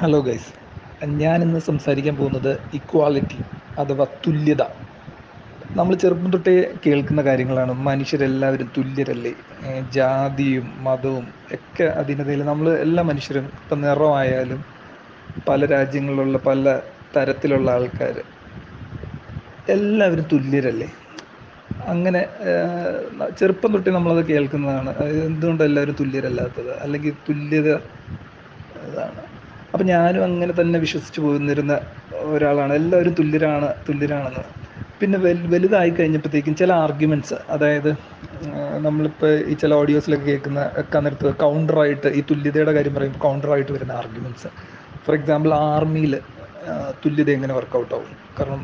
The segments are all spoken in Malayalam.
ഹലോ ഗൈസ്, ഞാനിന്ന് സംസാരിക്കാൻ പോകുന്നത് ഇക്വാലിറ്റി അഥവാ തുല്യത. നമ്മൾ ചെറുപ്പം തൊട്ടേ കേൾക്കുന്ന കാര്യങ്ങളാണ്. മനുഷ്യരെല്ലാവരും തുല്യരല്ലേ, ജാതിയും മതവും ഒക്കെ അതിനിടയിൽ നമ്മൾ എല്ലാ മനുഷ്യരും, ഇപ്പം നിറമായാലും പല രാജ്യങ്ങളിലുള്ള പല തരത്തിലുള്ള ആൾക്കാർ എല്ലാവരും തുല്യരല്ലേ. അങ്ങനെ ചെറുപ്പം തൊട്ടേ നമ്മളത് കേൾക്കുന്നതാണ്. എന്തുകൊണ്ട് എല്ലാവരും തുല്യരല്ലാത്തത്, അല്ലെങ്കിൽ തുല്യത ഇതാണ്. അപ്പം ഞാനും അങ്ങനെ തന്നെ വിശ്വസിച്ച് പോന്നിരുന്ന ഒരാളാണ്. എല്ലാവരും തുല്യരാണെന്ന്. പിന്നെ വലുതായി കഴിഞ്ഞപ്പോഴത്തേക്കും ചില ആർഗ്യുമെൻറ്റ്സ്, അതായത് നമ്മളിപ്പോൾ ഈ ചില ഓഡിയോസിലൊക്കെ കേൾക്കുന്ന നേരത്ത് കൗണ്ടറായിട്ട് ഈ തുല്യതയുടെ കാര്യം പറയുമ്പോൾ കൗണ്ടറായിട്ട് വരുന്ന ആർഗ്യുമെൻറ്റ്സ്. ഫോർ എക്സാമ്പിൾ, ആർമിയിൽ തുല്യത എങ്ങനെ വർക്കൗട്ട് ആവും? കാരണം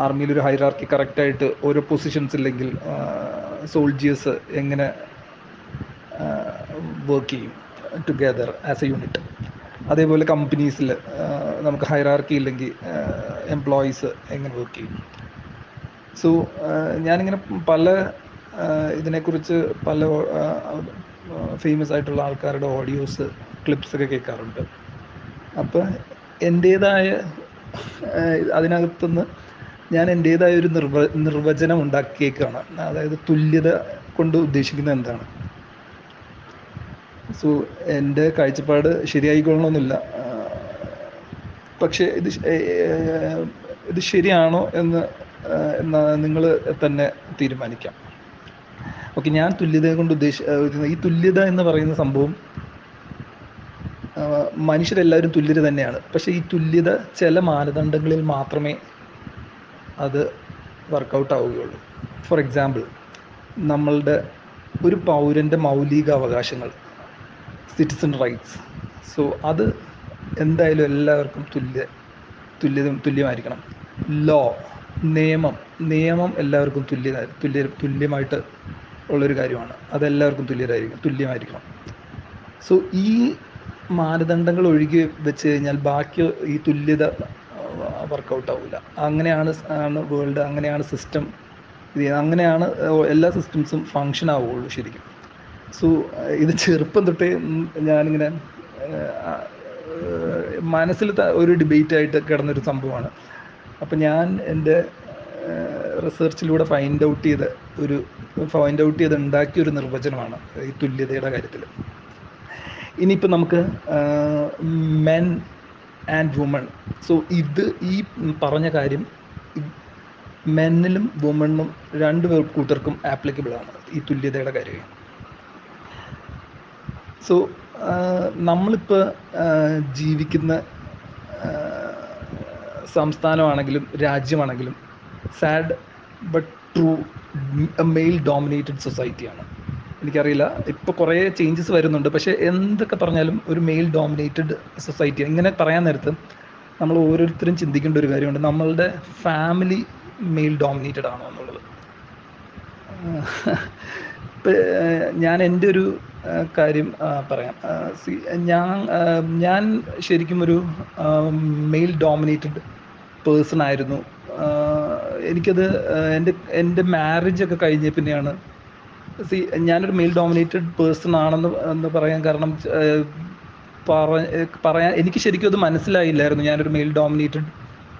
ആർമിയിൽ ഒരു ഹൈറാർക്കി കറക്റ്റായിട്ട് ഓരോ പൊസിഷൻസ് ഇല്ലെങ്കിൽ സോൾജിയേഴ്സ് എങ്ങനെ വർക്ക് ചെയ്യും ടുഗെദർ ആസ് എ യൂണിറ്റ്. അതേപോലെ കമ്പനീസിൽ നമുക്ക് ഹൈറാർക്കി ഇല്ലെങ്കിൽ എംപ്ലോയീസ് എങ്ങനെ വർക്ക് ചെയ്യും. സോ ഞാനിങ്ങനെ പല ഇതിനെക്കുറിച്ച് പല ഫേമസ് ആയിട്ടുള്ള ആൾക്കാരുടെ ഓഡിയോസ്, ക്ലിപ്സൊക്കെ കേൾക്കാറുണ്ട്. അപ്പോൾ എൻ്റേതായ അതിനകത്തുനിന്ന് ഞാൻ എൻ്റേതായ ഒരു നിർവചനം ഉണ്ടാക്കിയേക്കാണ്. അതായത് തുല്യത കൊണ്ട് ഉദ്ദേശിക്കുന്നത് എന്താണ്. സോ എൻ്റെ കാഴ്ചപ്പാട് ശരിയായിക്കൊള്ളണമെന്നില്ല, പക്ഷേ ഇത് ശരിയാണോ എന്ന് നിങ്ങൾ തന്നെ തീരുമാനിക്കാം. ഓക്കെ, ഞാൻ തുല്യതയെ കൊണ്ട് ഈ തുല്യത എന്ന് പറയുന്ന സംഭവം, മനുഷ്യരെല്ലാവരും തുല്യർ തന്നെയാണ്. പക്ഷേ ഈ തുല്യത ചില മാനദണ്ഡങ്ങളിൽ മാത്രമേ അത് വർക്കൗട്ട് ആവുകയുള്ളൂ. ഫോർ എക്സാമ്പിൾ, നമ്മളുടെ ഒരു പൗരൻ്റെ മൗലിക അവകാശങ്ങൾ, സിറ്റിസൺ റൈറ്റ്സ്. സോ അത് എന്തായാലും എല്ലാവർക്കും തുല്യമായിരിക്കണം. ലോ, നിയമം എല്ലാവർക്കും തുല്യമായിട്ട് ഉള്ളൊരു കാര്യമാണ്. അതെല്ലാവർക്കും തുല്യമായിരിക്കണം. സോ ഈ മാനദണ്ഡങ്ങൾ ഒഴുകി വെച്ച് കഴിഞ്ഞാൽ ബാക്കി ഈ തുല്യത വർക്കൗട്ട് ആവില്ല. അങ്ങനെയാണ് വേൾഡ്, അങ്ങനെയാണ് സിസ്റ്റം, അങ്ങനെയാണ് എല്ലാ സിസ്റ്റംസും ഫങ്ഷൻ ആവുകയുള്ളൂ ശരിക്കും. സോ ഇത് ചെറുപ്പം തൊട്ടേ ഞാനിങ്ങനെ മനസ്സിൽ ഒരു ഡിബേറ്റായിട്ട് കിടന്നൊരു സംഭവമാണ്. അപ്പം ഞാൻ എൻ്റെ റിസർച്ചിലൂടെ ഫൈൻഡ് ഔട്ട് ചെയ്ത് ഉണ്ടാക്കിയൊരു നിർവചനമാണ് ഈ തുല്യതയുടെ കാര്യത്തിൽ. ഇനിയിപ്പോൾ നമുക്ക് മെൻ ആൻഡ് വുമൺ. സോ ഈ പറഞ്ഞ കാര്യം മെന്നിലും വുമണിനും രണ്ട് കൂട്ടർക്കും ആപ്ലിക്കബിൾ ആണ് ഈ തുല്യതയുടെ കാര്യം. സോ നമ്മളിപ്പോൾ ജീവിക്കുന്ന സംസ്ഥാനമാണെങ്കിലും രാജ്യമാണെങ്കിലും sad but true male dominated സൊസൈറ്റിയാണ്. എനിക്കറിയില്ല, ഇപ്പോൾ കുറേ ചേഞ്ചസ് വരുന്നുണ്ട്, പക്ഷേ എന്തൊക്കെ പറഞ്ഞാലും ഒരു മെയിൽ ഡോമിനേറ്റഡ് സൊസൈറ്റി. ഇങ്ങനെ പറയാൻ നേരത്ത് നമ്മൾ ഓരോരുത്തരും ചിന്തിക്കേണ്ട ഒരു കാര്യമുണ്ട്, നമ്മളുടെ ഫാമിലി മെയിൽ ഡോമിനേറ്റഡ് ആണോ എന്നുള്ളത്. ഇപ്പം ഞാൻ എൻ്റെ ഒരു കാര്യം പറയാം. ഞാൻ ശരിക്കും ഒരു മെയിൽ ഡോമിനേറ്റഡ് പേഴ്സൺ ആയിരുന്നു. എനിക്കത് എൻ്റെ മാരേജൊക്കെ കഴിഞ്ഞ പിന്നെയാണ് ഞാനൊരു മെയിൽ ഡോമിനേറ്റഡ് പേഴ്സൺ ആണെന്ന് പറയാൻ കാരണം, പറയാൻ എനിക്ക് ശരിക്കും അത് മനസ്സിലായില്ലായിരുന്നു ഞാനൊരു മെയിൽ ഡോമിനേറ്റഡ്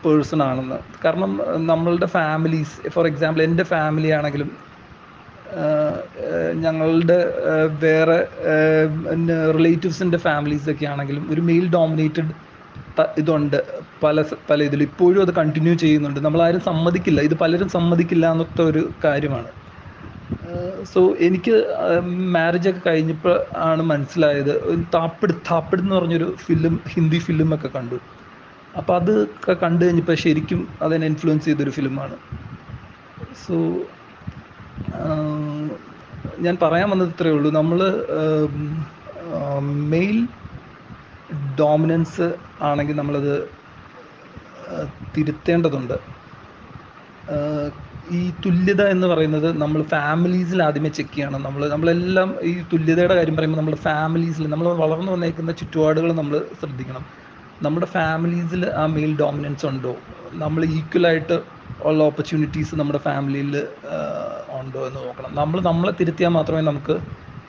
പേഴ്സൺ ആണെന്ന്. കാരണം നമ്മളുടെ ഫാമിലീസ്, ഫോർ എക്സാമ്പിൾ എൻ്റെ ഫാമിലി ആണെങ്കിലും ഞങ്ങളുടെ വേറെ റിലേറ്റീവ്സിൻ്റെ ഫാമിലീസൊക്കെ ആണെങ്കിലും ഒരു മെയിൽ ഡോമിനേറ്റഡ് ഇതുണ്ട്. പല ഇതിലും ഇപ്പോഴും അത് കണ്ടിന്യൂ ചെയ്യുന്നുണ്ട്. നമ്മളാരും സമ്മതിക്കില്ല, ഇത് പലരും സമ്മതിക്കില്ല എന്നൊക്കെ ഒരു കാര്യമാണ്. സോ എനിക്ക് മാരേജൊക്കെ കഴിഞ്ഞപ്പോൾ ആണ് മനസ്സിലായത്. താപ്പിട് എന്ന് പറഞ്ഞൊരു ഹിന്ദി ഫിലിമൊക്കെ കണ്ടു. അപ്പോൾ അതൊക്കെ കണ്ടു കഴിഞ്ഞപ്പോൾ ശരിക്കും അതിനെ ഇൻഫ്ലുവൻസ് ചെയ്തൊരു ഫിലിമാണ്. സോ ഞാൻ പറയാൻ വന്നത് ഇത്രയേ ഉള്ളൂ. നമ്മൾ മെയിൽ ഡോമിനൻസ് ആണെങ്കിൽ നമ്മളത് തിരുത്തേണ്ടതുണ്ട്. ഈ തുല്യത എന്ന് പറയുന്നത് നമ്മൾ ഫാമിലീസിൽ ആദ്യമേ ചെക്ക് ചെയ്യണം. നമ്മളെല്ലാം ഈ തുല്യതയുടെ കാര്യം പറയുമ്പോൾ നമ്മുടെ ഫാമിലീസിൽ, നമ്മൾ വളർന്നു വന്നേക്കുന്ന ചുറ്റുപാടുകൾ നമ്മൾ ശ്രദ്ധിക്കണം. നമ്മുടെ ഫാമിലീസിൽ ആ മെയിൽ ഡോമിനൻസ് ഉണ്ടോ, നമ്മൾ ഈക്വലായിട്ട് ഉള്ള ഓപ്പർച്യൂണിറ്റീസ് നമ്മുടെ ഫാമിലിയിൽ ഉണ്ടോ എന്ന് നോക്കണം. നമ്മളെ തിരുത്തിയാൽ മാത്രമേ നമുക്ക്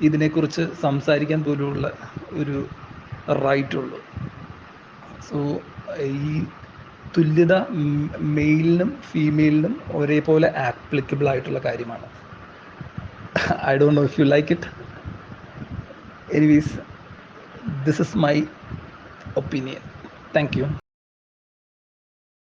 ഇതിനെക്കുറിച്ച് സംസാരിക്കാൻ പോലുള്ള ഒരു റൈറ്റ് ഉള്ളൂ. സോ ഈ തുല്യത മെയിലിനും ഫീമെയിലിനും ഒരേപോലെ ആപ്ലിക്കബിൾ ആയിട്ടുള്ള കാര്യമാണ്. I don't know if you like it. Anyways, this is my opinion. Thank you.